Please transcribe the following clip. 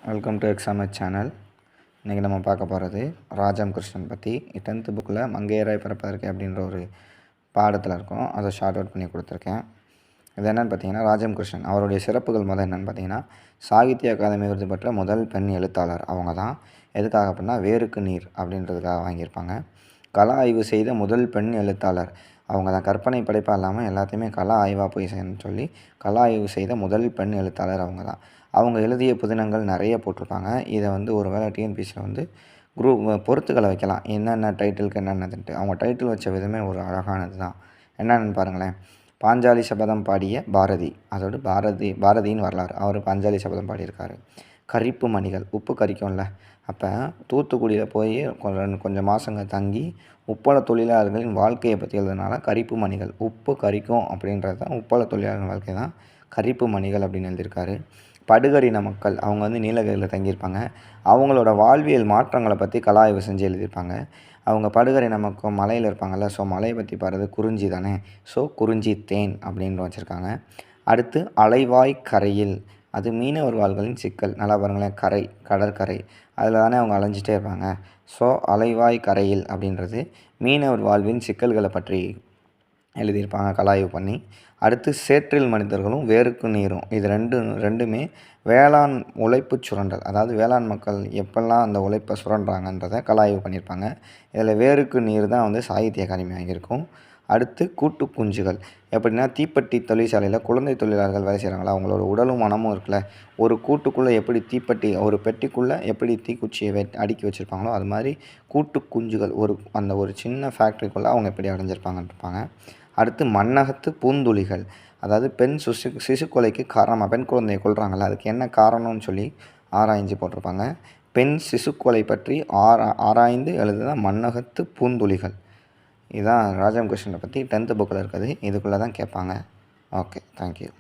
Welcome to எக்ஸாமட் channel. இன்றைக்கி நம்ம பார்க்க போகிறது ராஜம் கிருஷ்ணன் பற்றி. 10th புக்கில் மங்கையராய் பிறப்பதற்கு அப்படின்ற ஒரு பாடத்தில் இருக்கும். அதை ஷார்ட் அவுட் பண்ணி கொடுத்துருக்கேன். இது என்னென்னு பார்த்தீங்கன்னா, ராஜம் கிருஷ்ணன் அவருடைய சிறப்புகள் முதல் என்னென்னு பார்த்தீங்கன்னா, சாகித்ய அகாதமி விருது பெற்ற முதல் பெண் எழுத்தாளர் அவங்க தான். எதுக்காக அப்படின்னா, வேருக்கு நீர் அப்படின்றதுக்காக வாங்கியிருப்பாங்க. கலா ஆய்வு செய்த முதல் பெண் எழுத்தாளர் அவங்க தான். கற்பனை படைப்பாக இல்லாமல் எல்லாத்தையுமே கலா ஆய்வாக போய் செய்யணும்னு சொல்லி கலா ஆய்வு செய்த முதல் பெண் எழுத்தாளர் அவங்க தான். அவங்க எழுதிய புதினங்கள் நிறைய போட்டிருப்பாங்க. இதை ஒரு வேளை டிஎன்பிசியில் குரூப் பொறுத்துக்களை வைக்கலாம், என்னென்ன டைட்டிலுக்கு என்னென்னதுன்ட்டு. அவங்க டைட்டில் வச்ச விதமே ஒரு அழகானது தான். என்னென்னு பாருங்களேன். பாஞ்சாலி சபதம் பாடிய பாரதி, அதோடு பாரதின்னு வரலாறு. அவர் பாஞ்சாலி சபதம் பாடியிருக்காரு. கரிப்பு மணிகள், உப்பு கரிக்கும்ல, அப்போ தூத்துக்குடியில் போய் கொஞ்சம் மாதங்க தங்கி உப்பள தொழிலாளர்களின் வாழ்க்கையை பற்றி எழுதுனால கரிப்பு மணிகள், உப்பு கரிக்கும் அப்படின்றது தான் உப்பள தொழிலாளர்கள் வாழ்க்கை தான் கரிப்பு மணிகள் அப்படின்னு எழுதியிருக்காரு. படுகரின மக்கள் அவங்க நீலகிரியில் தங்கியிருப்பாங்க. அவங்களோட வாழ்வியல் மாற்றங்களை பற்றி கலா ஆய்வு செஞ்சு எழுதியிருப்பாங்க. அவங்க படுகரின மக்கள் மலையில் இருப்பாங்கள்ல, ஸோ மலையை பற்றி பாடுறது குறிஞ்சி தானே, ஸோ குறிஞ்சி தேன் அப்படின்னு வச்சுருக்காங்க. அடுத்து அலைவாய் கரையில், அது மீனவர் வாழ்களின் சிக்கல். நல்லா பாருங்களேன், கரை, கடற்கரை, அதில் தானே அவங்க அலைஞ்சிட்டே இருப்பாங்க. ஸோ அலைவாய் கரையில் அப்படின்றது மீனவர் வாழ்வின் சிக்கல்களை பற்றி எழுதியிருப்பாங்க கலாய்வு பண்ணி. அடுத்து சேற்றில் மனிதர்களும் வேருக்கு நீரும், இது ரெண்டுமே வேளாண் உழைப்பு சுரண்டல், அதாவது வேளாண் மக்கள் எப்பெல்லாம் அந்த உழைப்பை சுரண்டுறாங்கன்றதை கலாய்வு பண்ணியிருப்பாங்க. இதில் வேருக்கு நீர் தான் சாகித்ய அகாதமி வாங்கியிருக்கும். அடுத்து கூட்டு குஞ்சுகள், எப்படின்னா தீப்பெட்டி தொழிற்சாலையில் குழந்தை தொழிலாளர்கள் வேலை செய்கிறாங்களா, அவங்களோட உடலும் மனமும் இருக்குல்ல, ஒரு கூட்டுக்குள்ளே எப்படி தீப்பெட்டி, ஒரு பெட்டிக்குள்ளே எப்படி தீக்குச்சியை அடுக்கி வச்சுருப்பாங்களோ அது மாதிரி கூட்டு குஞ்சுகள் ஒரு சின்ன ஃபேக்ட்ரிக்குள்ளே அவங்க எப்படி அடைஞ்சிருப்பாங்கன்னு இருப்பாங்க. அடுத்து மண்ணகத்து பூந்துளிகள், அதாவது பெண் சிசு கொலைக்கு காரணமாக, பெண் குழந்தையை கொல்றாங்கள்ல, அதுக்கு என்ன காரணம்னு சொல்லி ஆராய்ஞ்சு போட்டிருப்பாங்க. பெண் சிசு கொலை பற்றி ஆராய்ந்து எழுதுதான் மண்ணகத்து பூந்துளிகள். இதுதான் ராஜம் கிருஷ்ணனை பற்றி 10th புக்கில் இருக்குது. இதுக்குள்ளே தான் கேட்பாங்க. Okay, thank you.